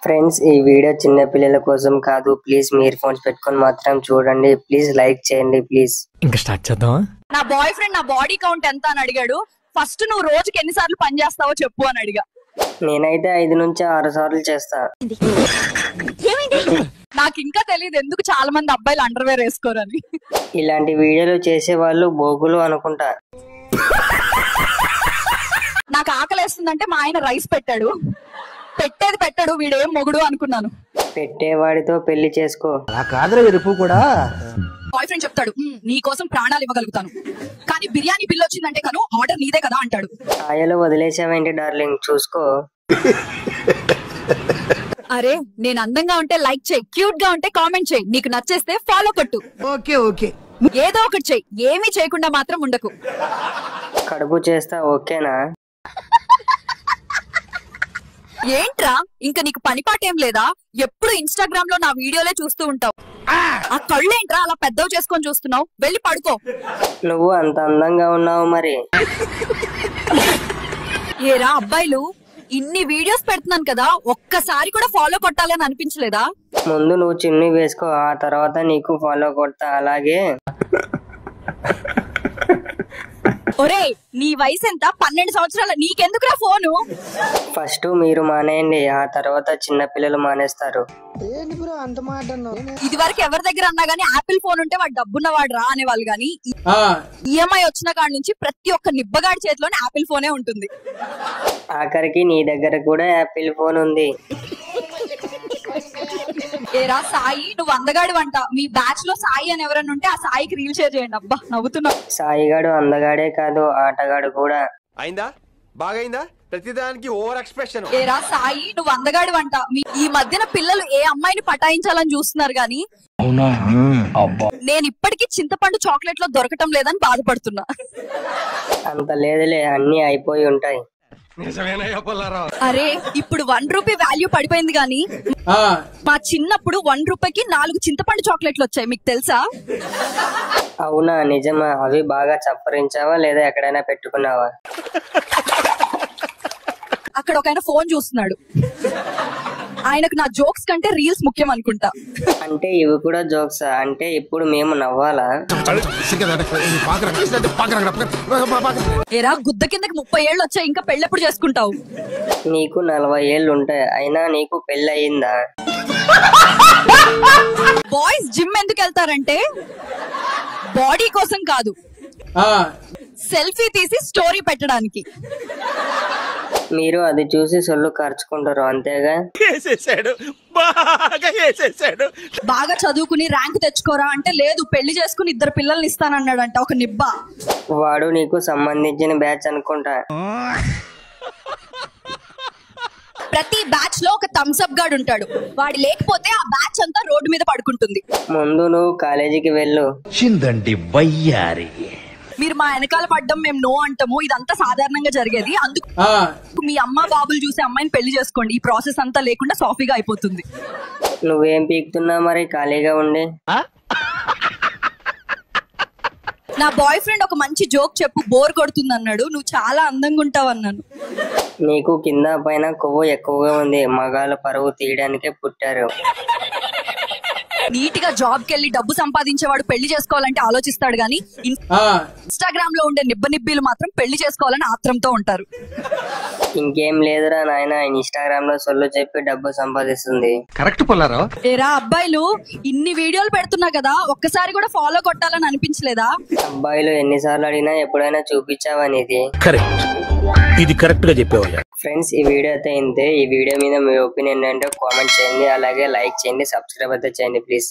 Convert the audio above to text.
Friends ఈ video చిన్న పిల్లల కోసం కాదు, ప్లీజ్ మీ ఇయర్ ఫోన్స్ పెట్టుకొని మాత్రం చూడండి. ప్లీజ్ లైక్ చేయండి ప్లీజ్. ఇంకా స్టార్ట్ చేద్దామా? నా బాయ్ ఫ్రెండ్ నా బాడీ కౌంట్ ఎంత అని అడిగాడు. ఫస్ట్ నువ్వు రోజుకి ఎన్నిసార్లు పని చేస్తావో చెప్పు అని అడిగా. నేనైతే 5 నుంచి 6 సార్లు చేస్తా. నాకు ఇంకా తెలియదు ఎందుకు చాలా మంది అబ్బాయిలు అండర్వేర్ వేసుకోరని. ఇలాంటి వీడియోలు చేసే వాళ్ళు బోగులు అనుకుంటా. నాకు ఆకలేస్తుందంటే మా ఆయన రైస్ పెట్టాడు, పెట్టాడు వీడేం మొగుడు అనుకున్నాను. పెట్టేవాడితో పెళ్లి చేసుకో. బాయ్ ఫ్రెండ్ చెప్తాడు నీ కోసం ప్రాణాలు ఇవ్వగలుగుతాను, కానీ బిర్యానీ బిల్ వచ్చిందంటే కను ఆర్డర్ నీదే కదా అంటాడు. ఆయలో వదిలేసావేంటి డార్లింగ్, చూసుకో. అరే నేను అందంగా ఉంటే లైక్ చేయి, క్యూట్ గా ఉంటే కామెంట్ చేయి, నీకు నచ్చేస్తే ఫాలో కొట్టు. ఓకే ఏదో ఒకటి చెయ్యి, ఏమీ చేయకుండా మాత్రం ఉండకు. కడుపు చేస్తా ఓకేనా? ఏంట్రా ఇంకా నీకు పనిపాట ఏం లేదా? ఎప్పుడు ఇన్స్టాగ్రామ్ లో నా వీడియోలే చూస్తూ ఉంటావు. ఆ కళ్ళేంట్రా అలా పెద్దవి చేసుకొని చూస్తున్నావు? వెళ్ళి పడుకో. నువ్వు అంత అందంగా ఉన్నావు మరి. ఏరా అబ్బాయిలు, ఇన్ని వీడియోస్ పెడుతున్నాను కదా, ఒక్కసారి కూడా ఫాలో కొట్టాలని అనిపించలేదా? ముందు నువ్వు చిన్ని వేసుకో, ఆ తర్వాత నీకు ఫాలో కొడతా. అలాగే ఒరే నీ వయసు ఎంత? 12 సంవత్సరాల, నీకెందుకురా ఫోను? ఫస్ట్ మీరు మానేయండి, ఆ తర్వాత చిన్న పిల్లలు మానేస్తారు. ఇది వరకు ఎవరి దగ్గర అన్నా గానీ ఆపిల్ ఫోన్ ఉంటే వాడు డబ్బున్నవాడు రా అనేవాళ్ళు, గానీ ఈఎంఐ వచ్చిన కాడ నుంచి ప్రతి ఒక్క నిబ్బగాడి చేతిలోనే ఆపిల్ ఫోనే ఉంటుంది. ఆఖరికి నీ దగ్గర కూడా యాపిల్ ఫోన్ ఉంది. ఏరా సాయి, నువ్వు అందగాడు అంట. మీ బ్యాచ్ లో సాయి అని ఎవరైనా ఉంటే ఆ సాయికి రీల్ షేర్ చేయండి. అబ్బా నవ్వుతున్నావు. సాయిగాడు అందగాడే కాదు, ఆటగాడు కూడా. అయిందా? బాగైందా? ప్రతిదానికి ఓవర్ ఎక్స్ప్రెషన్. ఏరా సాయి, నువ్వు అందగాడు అంట. ఈ మధ్యన పిల్లలు ఏ అమ్మాయిని పటాయించాలని చూస్తున్నారు గానీ నేను ఇప్పటికీ చింతపండు చాక్లెట్ లో దొరకటం లేదని బాధపడుతున్నా. అంత లేదులే, అన్ని అయిపోయి ఉంటాయి. అరే ఇప్పుడు 1 రూపీ వాల్యూ పడిపోయింది గానీ మా చిన్నప్పుడు 1 రూపాయికి 4 చింతపండు చాక్లెట్లు వచ్చాయి, మీకు తెలుసా? అవునా, నిజమా? అవి బాగా చప్పరించావా లేదా ఎక్కడైనా పెట్టుకున్నావా? అక్కడ ఒక ఆయన ఫోన్ చూస్తున్నాడు, ఆయనకు నా జోక్స్ కంటే రీల్స్ ముఖ్యం అనుకుంటా. అంటే ఇవి కూడా జోక్సా? అంటే ఇప్పుడు మేము నవ్వాలా? ఏరా గుద్ద కిందకి 30 ఏళ్ళు వచ్చాయి, ఇంకా పెళ్ళెప్పుడు చేసుకుంటావు? నీకు 40 ఏళ్ళు ఉంటాయి, అయినా నీకు పెళ్ళి అయిందా? బాయ్స్ జిమ్ ఎందుకు వెళ్తారంటే బాడీ కోసం కాదు, సెల్ఫీ తీసి స్టోరీ పెట్టడానికి. మీరు అది చూసి సొల్లు ఖర్చుకుంటారు అంతేగా? బాగా చదువుకుని ర్యాంక్ తెచ్చుకోరా అంటే లేదు, పెళ్లి చేసుకుని 2 పిల్లల్ని ఇస్తానన్నాడంట ఒక నిబ్బా. వాడు నీకు సంబంధించిన బ్యాచ్ అనుకుంటా. ప్రతి బ్యాచ్ లో ఒక థమ్స్ అప్ గాడు ఉంటాడు, వాడి లేకపోతే ఆ బ్యాచ్ అంతా రోడ్డు మీద పడుకుంటుంది. ముందు నువ్వు కాలేజీకి వెళ్ళు. మీరు మా వెనకాల పడ్డం మేము నో అంటాము, ఇదంతా సాధారణంగా జరిగేది. అందుకు మీ అమ్మ బాబులు చూసే అమ్మాయిని పెళ్లి చేసుకోండి, ఈ ప్రాసెస్ అంతా లేకుండా సాఫీగా అయిపోతుంది. నువ్వేం పీకుతున్నావు మరి ఖాళీగా ఉండి? నా బాయ్ ఫ్రెండ్ ఒక మంచి జోక్ చెప్పు, బోర్ కొడుతుంది అన్నాడు. నువ్వు చాలా అందంగా ఉంటావు అన్నాను. నీకు కింద పైన కొవ్వు ఎక్కువగా ఉంది, మగాళ్ళ పరువు తీయడానికే పుట్టారు. నీట్ గా జాబ్ కెళ్ళి డబ్బు సంపాదించేవాడు పెళ్లి చేసుకోవాలంటే ఆలోచిస్తాడు గానీ ఇన్స్టాగ్రామ్ లో ఉండే నిబ్బనిబ్బీలు మాత్రం పెళ్లి చేసుకోవాలని ఆత్రంతో ఉంటారు. ఇంకేం లేదురా నాయన, ఇన్స్టాగ్రామ్ లో సొల్లు చెప్పి డబ్బు సంపాదిస్తుంది. కరెక్ట్ పొల్లారా? ఏరా అబ్బాయిలు, ఇన్ని వీడియోలు పెడుతున్నా కదా, ఒక్కసారి కూడా ఫాలో కొట్టాలని అనిపించలేదా? అబ్బాయిలు ఎన్నిసార్లు అడిగినా ఎప్పుడైనా చూపించావా నీది? కరెక్ట్, ఇది కరెక్ట్ గా చెప్పావు. ఫ్రెండ్స్ ఈ వీడియో అయితే ఇంతే. ఈ వీడియో మీద మీ ఒపీనియన్ ఏంటో కామెంట్ చేయండి, అలాగే లైక్ చేయండి, సబ్స్క్రైబ్ అయితే చేయండి ప్లీజ్.